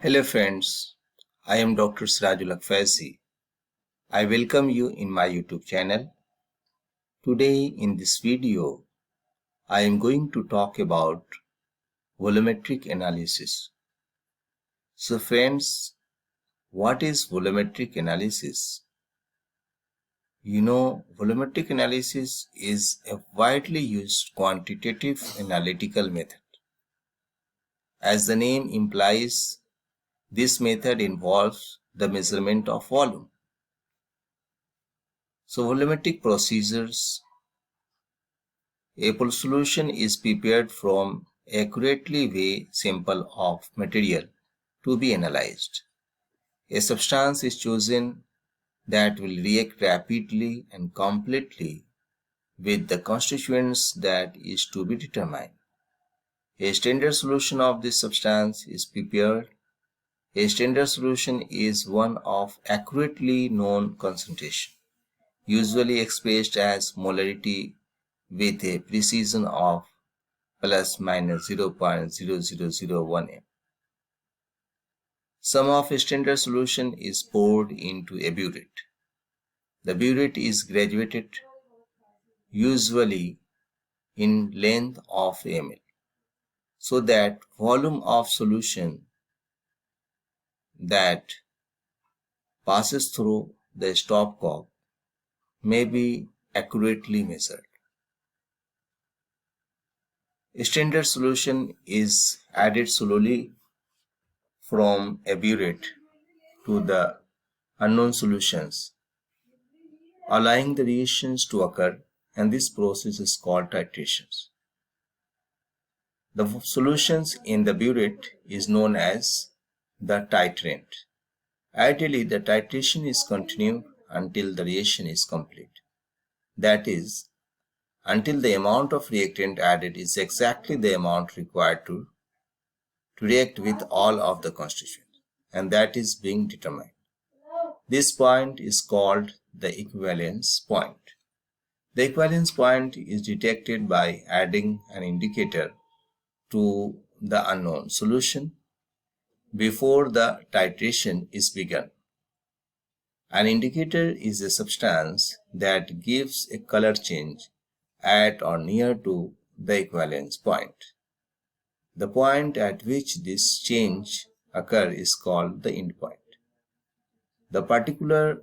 Hello friends, I am Dr. Sirajul Akfaisi. I welcome you in my YouTube channel. Today in this video, I am going to talk about volumetric analysis. So friends, what is volumetric analysis? You know, volumetric analysis is a widely used quantitative analytical method. As the name implies, this method involves the measurement of volume. So volumetric procedures, a solution is prepared from accurately weigh sample of material to be analyzed. A substance is chosen that will react rapidly and completely with the constituents that is to be determined. A standard solution of this substance is prepared. A standard solution is one of accurately known concentration, usually expressed as molarity with a precision of plus minus 0.0001 m. Some of a standard solution is poured into a burette. The burette is graduated, usually in length of ml, so that volume of solution that passes through the stopcock may be accurately measured. A standard solution is added slowly from a burette to the unknown solutions, allowing the reactions to occur, and this process is called titration. The solutions in the burette is known as the titrant. Ideally, the titration is continued until the reaction is complete. That is, until the amount of reactant added is exactly the amount required to react with all of the constituents, and that is being determined. This point is called the equivalence point. The equivalence point is detected by adding an indicator to the unknown solution before the titration is begun. An indicator is a substance that gives a color change at or near to the equivalence point. The point at which this change occurs is called the endpoint. The particular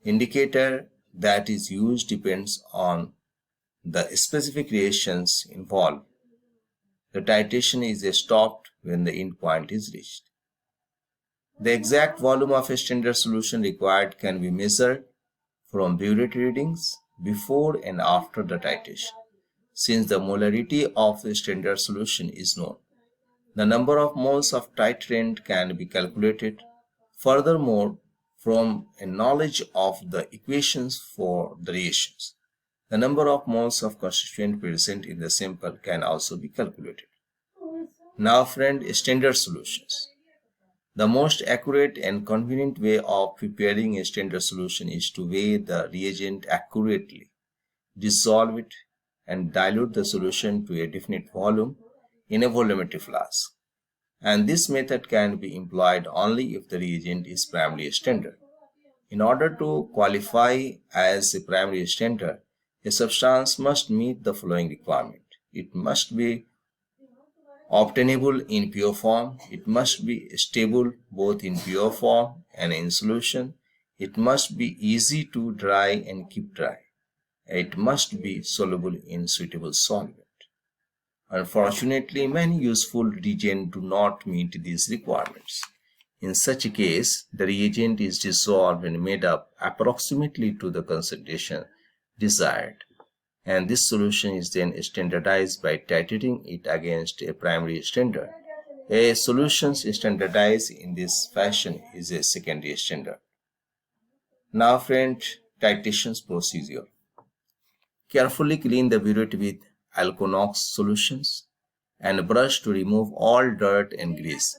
indicator that is used depends on the specific reactions involved. The titration is stopped when the endpoint is reached. The exact volume of a standard solution required can be measured from burette readings before and after the titration, since the molarity of the standard solution is known. The number of moles of titrant can be calculated. Furthermore, from a knowledge of the equations for the reactions, the number of moles of constituent present in the sample can also be calculated. Now friend, standard solutions. The most accurate and convenient way of preparing a standard solution is to weigh the reagent accurately, dissolve it, and dilute the solution to a definite volume in a volumetric flask. And this method can be employed only if the reagent is primarily standard. In order to qualify as a primary standard, a substance must meet the following requirement. It must be obtainable in pure form. It must be stable both in pure form and in solution. It must be easy to dry and keep dry. It must be soluble in suitable solvent. Unfortunately, many useful reagents do not meet these requirements. In such a case, the reagent is dissolved and made up approximately to the concentration desired, and this solution is then standardized by titrating it against a primary standard. A solution standardized in this fashion is a secondary standard. Now friend, titration procedure. Carefully clean the burette with Alconox solutions and brush to remove all dirt and grease.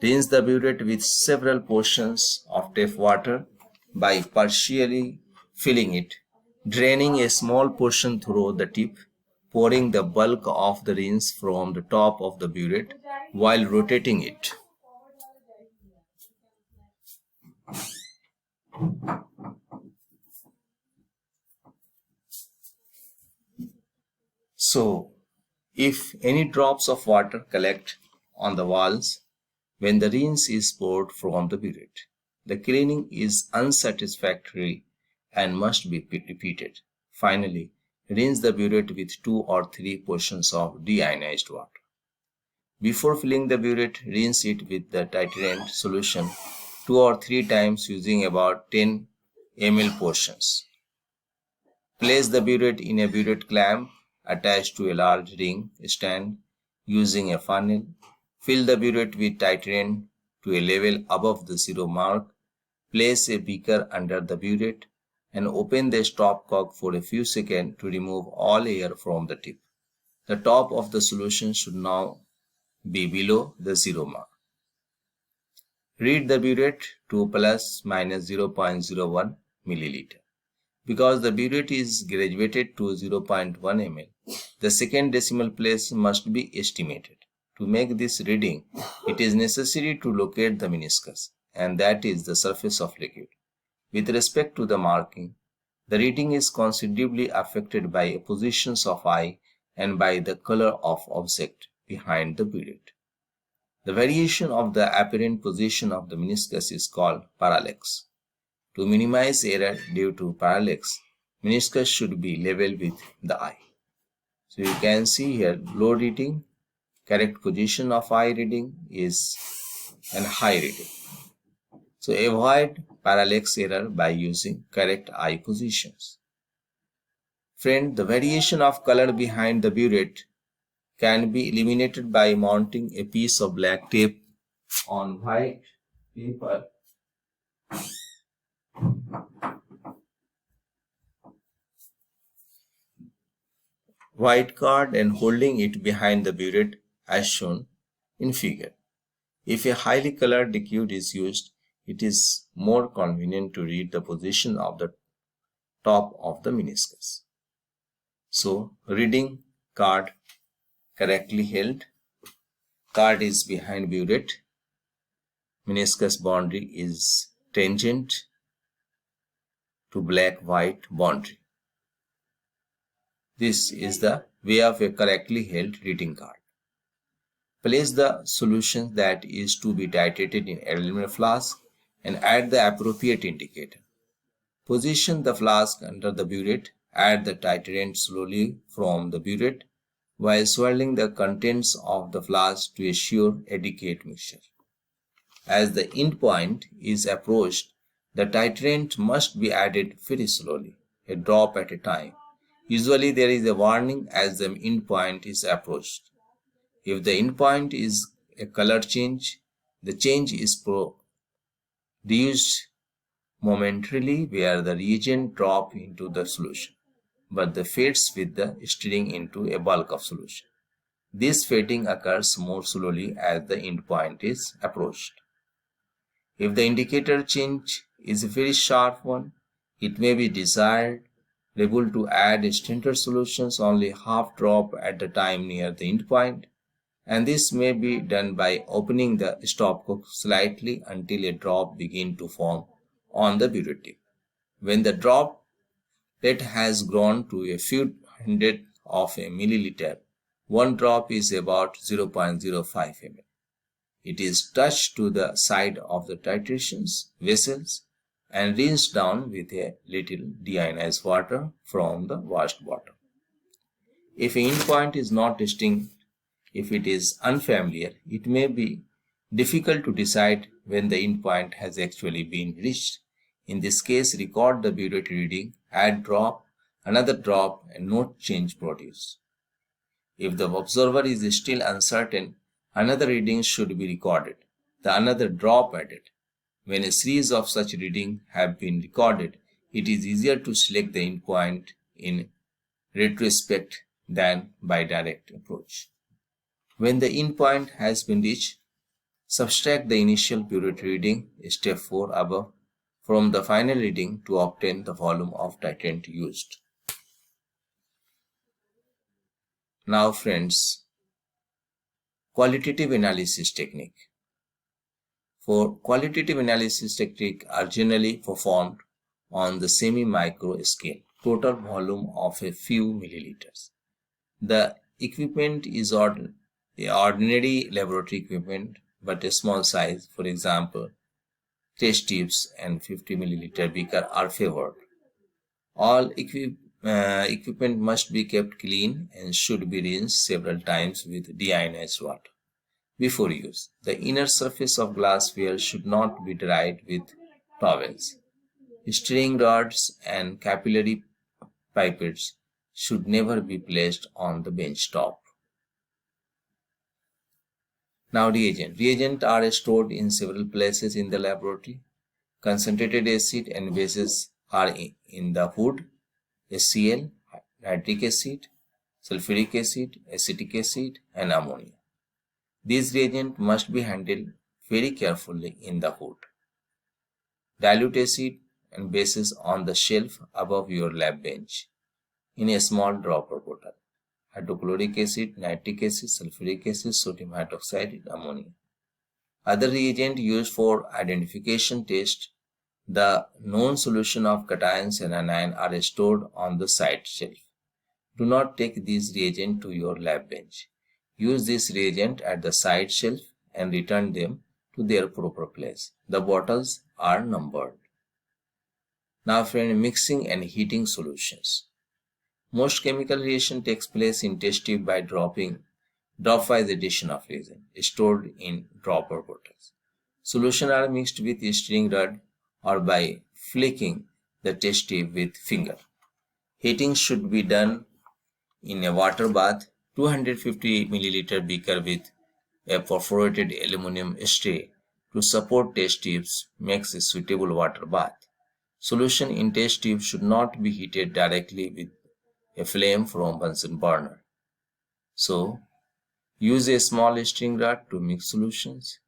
Rinse the burette with several portions of tap water by partially filling it, draining a small portion through the tip, pouring the bulk of the rinse from the top of the burette while rotating it. So, if any drops of water collect on the walls when the rinse is poured from the burette, the cleaning is unsatisfactory and must be repeated. Finally, rinse the burette with 2 or 3 portions of deionized water. Before filling the burette, rinse it with the titrant solution 2 or 3 times using about 10 ml portions. Place the burette in a burette clamp attached to a large ring stand using a funnel. Fill the burette with titrant to a level above the 0 mark. Place a beaker under the burette and open the stopcock for a few seconds to remove all air from the tip. The top of the solution should now be below the 0 mark. Read the burette to plus minus 0.01 milliliter. Because the burette is graduated to 0.1 ml, the second decimal place must be estimated. To make this reading, it is necessary to locate the meniscus, and that is the surface of liquid. With respect to the marking, the reading is considerably affected by positions of eye and by the color of object behind the burette. The variation of the apparent position of the meniscus is called parallax. To minimize error due to parallax, meniscus should be level with the eye. So you can see here low reading, correct position of eye reading is and high reading. So avoid parallax error by using correct eye positions. Friend, the variation of color behind the burette can be eliminated by mounting a piece of black tape on white paper white card and holding it behind the burette as shown in figure. If a highly colored liquid is used, it is more convenient to read the position of the top of the meniscus. So, reading card correctly held. Card is behind burette. Meniscus boundary is tangent to black-white boundary. This is the way of a correctly held reading card. Place the solution that is to be titrated in aluminum flask and add the appropriate indicator. Position the flask under the burette. Add the titrant slowly from the burette while swirling the contents of the flask to assure adequate mixture. As the end point is approached, the titrant must be added very slowly, a drop at a time. Usually there is a warning as the end point is approached. If the end point is a color change, the change is produced momentarily where the reagent drop into the solution, but the fades with the stirring into a bulk of solution. This fading occurs more slowly as the end point is approached. If the indicator change is a very sharp one, it may be desirable to add standard solutions only half drop at the time near the end point, and this may be done by opening the stopcock slightly until a drop begins to form on the burette tip. When the droplet has grown to a few hundredth of a milliliter, one drop is about 0.05 ml. It is touched to the side of the titration vessels and rinsed down with a little deionized water from the washed bottom. If an endpoint is not distinct, if it is unfamiliar, it may be difficult to decide when the endpoint has actually been reached. In this case, record the burette reading, add drop, another drop, and note change produced. If the observer is still uncertain, another reading should be recorded, another drop added. When a series of such readings have been recorded, it is easier to select the endpoint in retrospect than by direct approach. When the endpoint has been reached, subtract the initial burette reading, step 4 above, from the final reading to obtain the volume of titrant used. Now friends, qualitative analysis technique. For qualitative analysis techniques are generally performed on the semi-micro scale, total volume of a few milliliters. The equipment is ordinary laboratory equipment, but a small size, for example, test tubes and 50 milliliter beaker are favored. All equipment must be kept clean and should be rinsed several times with deionized water before use. The inner surface of glassware should not be dried with towels. Stirring rods and capillary pipettes should never be placed on the bench top. Now reagent. Reagents are stored in several places in the laboratory. Concentrated acid and bases are in the hood, HCl, nitric acid, sulfuric acid, acetic acid, and ammonia. These reagents must be handled very carefully in the hood. Dilute acid and bases on the shelf above your lab bench in a small dropper bottle. Hydrochloric acid, nitric acid, sulfuric acid, sodium hydroxide, ammonia. Other reagents used for identification test, the known solution of cations and anion are stored on the side shelf. Do not take these reagents to your lab bench. Use this reagent at the side shelf and return them to their proper place. The bottles are numbered. Now friend, mixing and heating solutions. Most chemical reaction takes place in test tube by drop-wise addition of reagent stored in dropper bottles. Solutions are mixed with a stirring rod or by flicking the test tube with finger. Heating should be done in a water bath. 250 milliliter beaker with a perforated aluminum tray to support test tubes makes a suitable water bath. Solution in test tube should not be heated directly with a flame from Bunsen burner. So, use a small stirring rod to mix solutions.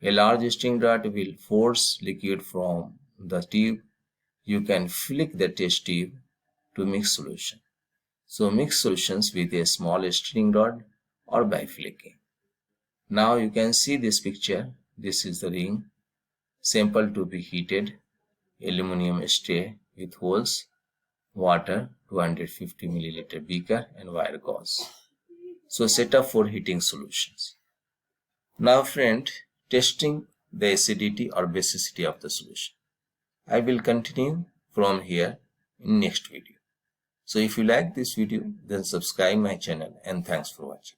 A large stirring rod will force liquid from the tube. You can flick the test tube to mix solution. So, mix solutions with a small stirring rod or by flicking. Now you can see this picture. This is the ring. Sample to be heated. Aluminum tray with holes. Water, 250 milliliter beaker and wire gauze. So setup for heating solutions. Now friend, testing the acidity or basicity of the solution. I will continue from here in next video. So if you like this video, then subscribe my channel and thanks for watching.